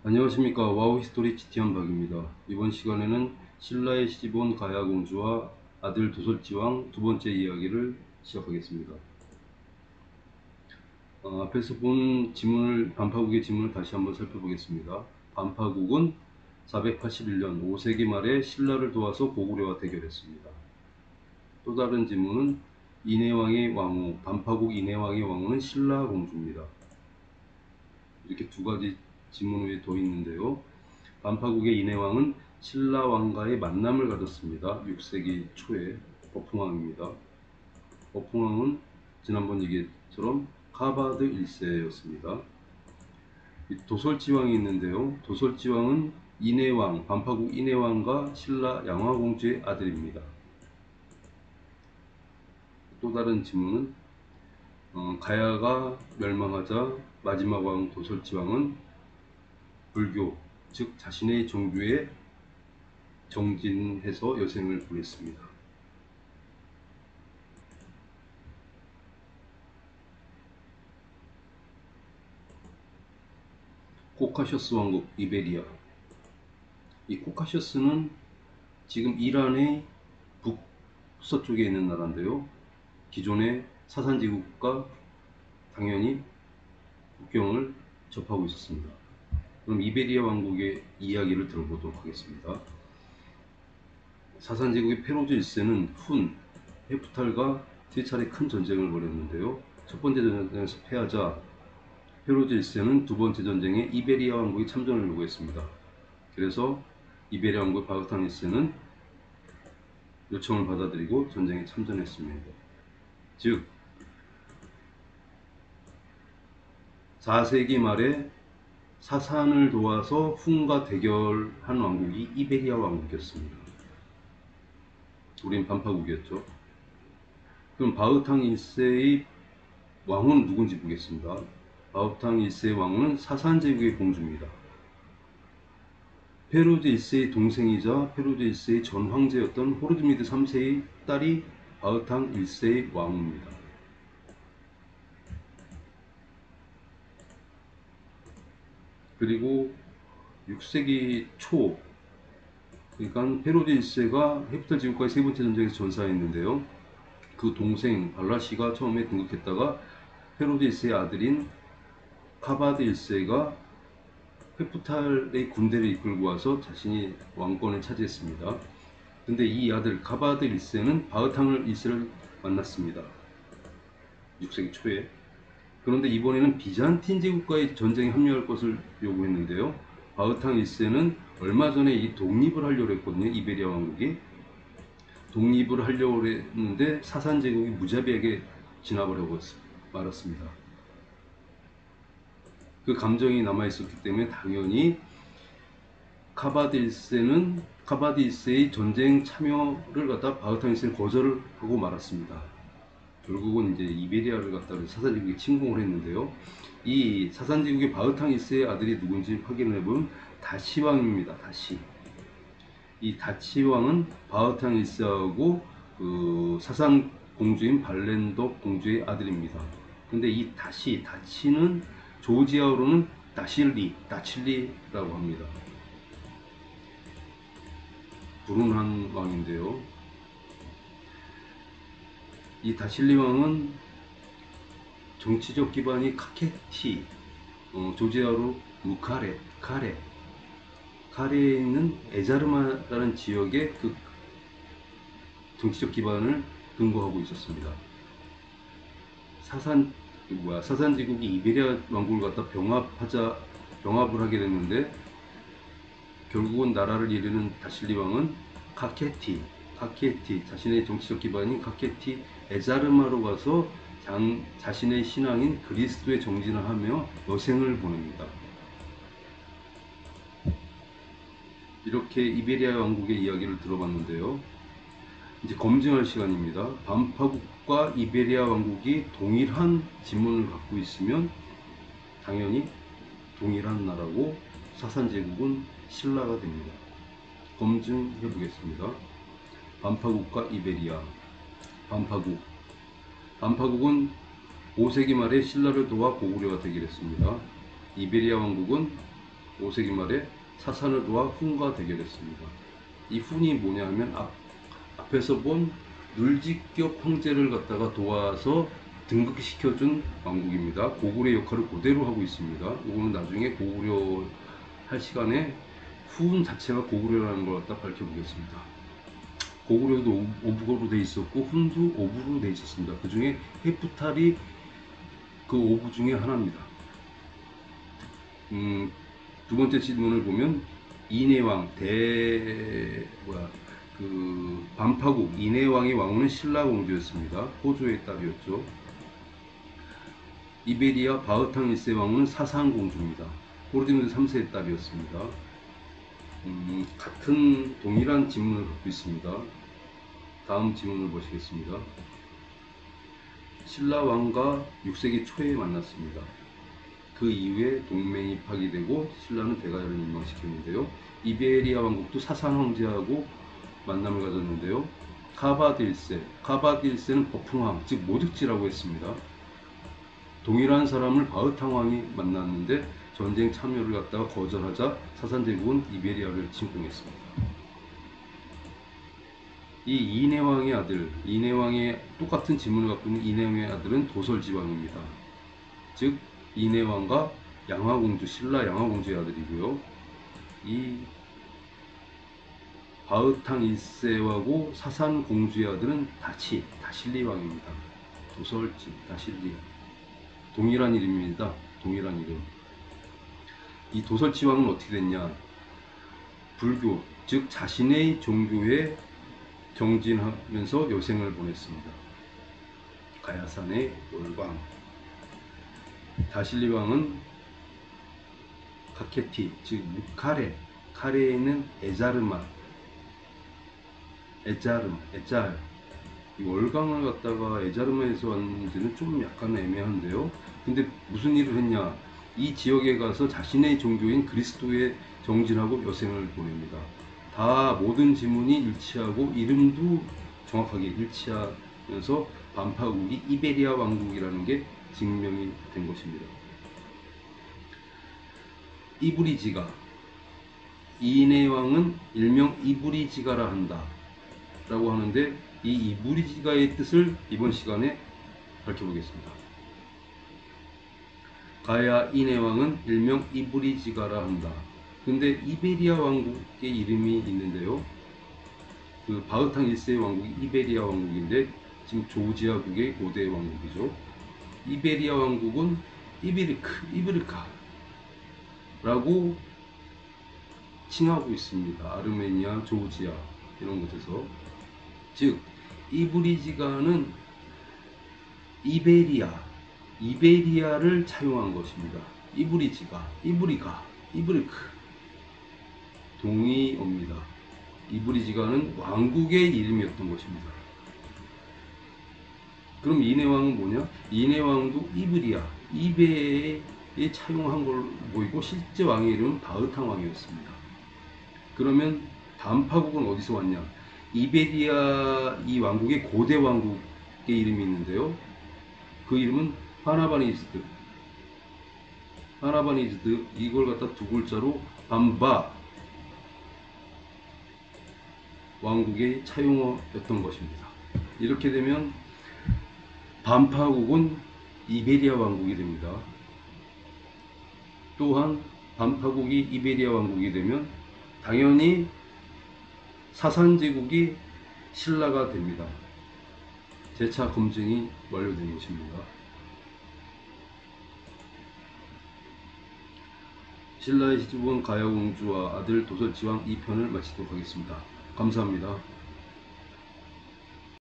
안녕하십니까. 와우 히스토리 GT한 박입니다. 이번 시간에는 신라에 시집온 가야 공주와 아들 도솔지왕 두 번째 이야기를 시작하겠습니다. 앞에서 본 지문을, 반파국의 지문을 다시 한번 살펴보겠습니다. 반파국은 481년 5세기 말에 신라를 도와서 고구려와 대결했습니다. 또 다른 지문은 인해왕의 왕후, 반파국 인해왕의 왕후는 신라 공주입니다. 이렇게 두 가지 지문이 더 있는데요. 반파국의 인해왕은 신라 왕과의 만남을 가졌습니다. 6세기 초에 어풍왕입니다. 어풍왕은 지난번 얘기처럼 카바드 1세였습니다. 도솔지왕이 있는데요. 도솔지왕은 인해왕, 반파국 인해왕과 신라 양화공주의 아들입니다. 또 다른 지문은 가야가 멸망하자 마지막 왕 도솔지왕은 불교, 즉 자신의 종교에 정진해서 여생을 보냈습니다. 코카셔스 왕국 이베리아. 이 코카셔스는 지금 이란의 북서쪽에 있는 나라인데요. 기존의 사산제국과 당연히 국경을 접하고 있었습니다. 그럼 이베리아 왕국의 이야기를 들어보도록 하겠습니다. 사산제국의 페로즈 1세는 훈, 헤프탈과 세 차례 큰 전쟁을 벌였는데요. 첫 번째 전쟁에서 패하자 페로즈 1세는 두 번째 전쟁에 이베리아 왕국이 참전을 요구했습니다. 그래서 이베리아 왕국 바흐탄 1세는 요청을 받아들이고 전쟁에 참전했습니다. 즉 4세기 말에 사산을 도와서 훈과 대결한 왕국이 이베리아 왕국이었습니다. 우린 반파국이었죠. 그럼 바흐탕 1세의 왕은 누군지 보겠습니다. 바흐탕 1세의 왕은 사산제국의 공주입니다. 페루즈 1세의 동생이자 페루즈 1세의 전 황제였던 호르즈미드 3세의 딸이 바흐탕 1세의 왕후입니다. 그리고 6세기 초, 그러니까 페루즈 1세가 헤프탈 제국과의 세 번째 전쟁에서 전사했는데요. 그 동생 발라시가 처음에 등극했다가 페루즈 1세의 아들인 카바드 1세가 헤프탈의 군대를 이끌고 와서 자신이 왕권을 차지했습니다. 근데 이 아들 카바드 1세는 바흐탕 1세를 만났습니다. 6세기 초에. 그런데 이번에는 비잔틴 제국과의 전쟁에 합류할 것을 요구했는데요. 바흐탕 1세는 얼마 전에 이 독립을 하려고 했거든요. 이베리아 왕국이. 독립을 하려고 했는데 사산 제국이 무자비하게 진압을 말았습니다. 그 감정이 남아있었기 때문에 당연히 카바드 1세의 전쟁 참여를 갖다 바흐탕 1세는 거절을 하고 말았습니다. 결국은 이제 이베리아를 갖다 사산제국에 침공을 했는데요. 이 사산제국의 바흐탕 1세의 아들이 누군지 확인을 해보면 다치왕입니다. 다치. 이 다치왕은 바흐탕 1세하고 그 사산 공주인 발렌덕 공주의 아들입니다. 근데 이 다치는 조지아어로는 다칠리라고 합니다. 불운한 왕인데요. 이 다실리 왕은 정치적 기반이 카케티, 조지아로 카레에 있는 에자르마라는 지역의 그 정치적 기반을 근거하고 있었습니다. 사산제국이 이베리아 왕국을 갖다 병합을 하게 됐는데 결국은 나라를 이르는 다실리 왕은 카케티, 자신의 정치적 기반인 카케티 에자르마로 가서 자신의 신앙인 그리스도에 정진을 하며 여생을 보냅니다. 이렇게 이베리아 왕국의 이야기를 들어봤는데요. 이제 검증할 시간입니다. 반파국과 이베리아 왕국이 동일한 지문을 갖고 있으면 당연히 동일한 나라고 사산제국은 신라가 됩니다. 검증해 보겠습니다. 반파국과 이베리아. 반파국은 5세기 말에 신라를 도와 고구려와 대결했습니다. 이베리아 왕국은 5세기 말에 사사느와 훈과 대결했습니다. 이 훈이 뭐냐 하면 앞에서 본 눌지격 황제를 갖다가 도와서 등극시켜준 왕국입니다. 고구려의 역할을 그대로 하고 있습니다. 이거는 나중에 고구려 할 시간에 훈 자체가 고구려라는 걸 갖다 밝혀보겠습니다. 고구려도 오부로 돼 있었고 훈도 오부로 돼 있었습니다. 그 중에 헤프탈이 그 오부 중에 하나입니다. 두 번째 질문을 보면 이내왕 반파국 이내왕의 왕후는 신라공주였습니다. 호조의 딸이었죠. 이베리아 바흐탕 1세 왕후는 사산공주입니다. 호르디누드 3세의 딸이었습니다. 같은 동일한 지문을 갖고 있습니다. 다음 지문을 보시겠습니다. 신라왕과 6세기 초에 만났습니다. 그 이후에 동맹이 파기되고 신라는 대가를 멸망시켰는데요. 이베리아 왕국도 사산 황제하고 만남을 가졌는데요. 카바드 1세는 버풍왕, 즉 모득지라고 했습니다. 동일한 사람을 바흐탕 왕이 만났는데 전쟁 참여를 갖다가 거절하자 사산 제국은 이베리아를 침공했습니다. 이 이내왕의 아들, 이내왕의 똑같은 지문을 갖고 있는 이내왕의 아들은 도설지왕입니다. 즉 이내왕과 양화공주, 신라 양화공주의 아들이고요. 이 바흐탕 1세하고 사산공주의 아들은 다실리왕입니다. 도설지, 다실리. 동일한 이름입니다. 동일한 이름. 이 도설지왕은 어떻게 됐냐? 불교, 즉 자신의 종교에 정진하면서 여생을 보냈습니다. 가야산의 월광. 다실리왕은 카케티, 즉 카레에 있는 에짤. 이 월광을 갖다가 에자르마에서 왔는지는 좀 약간 애매한데요. 근데 무슨 일을 했냐? 이 지역에 가서 자신의 종교인 그리스도에 정진하고 여생을 보냅니다. 다 모든 지문이 일치하고 이름도 정확하게 일치하면서 반파국이 이베리아 왕국이라는 게 증명이 된 것입니다. 이브리지가, 이내왕은 일명 이브리지가라 한다 라고 하는데, 이 이브리지가의 뜻을 이번 시간에 밝혀보겠습니다. 가야 이내왕은 일명 이브리지가라 한다. 근데 이베리아 왕국의 이름이 있는데요. 그 바흐탕 1세의 왕국이 이베리아 왕국인데 지금 조지아국의 고대 왕국이죠. 이베리아 왕국은 이베리카 라고 칭하고 있습니다. 아르메니아, 조지아 이런 곳에서. 즉 이브리지가는 이베리아를 차용한 것입니다. 이브리크 동의어입니다. 이브리지가는 왕국의 이름이었던 것입니다. 그럼 이내왕은 뭐냐? 이내왕도 이베에 차용한 걸로 보이고 실제 왕의 이름은 바흐탕 왕이었습니다. 그러면 반파국은 어디서 왔냐? 이베리아 이 왕국의 고대 왕국의 이름이 있는데요. 그 이름은 하나바니즈드, 이걸 갖다 두 글자로 반바 왕국의 차용어였던 것입니다. 이렇게 되면 반파국은 이베리아 왕국이 됩니다. 또한 반파국이 이베리아 왕국이 되면 당연히 사산제국이 신라가 됩니다. 재차 검증이 완료된 것입니다. 신라의 시집은 가야공주와 아들 도설지왕 2편을 마치도록 하겠습니다. 감사합니다.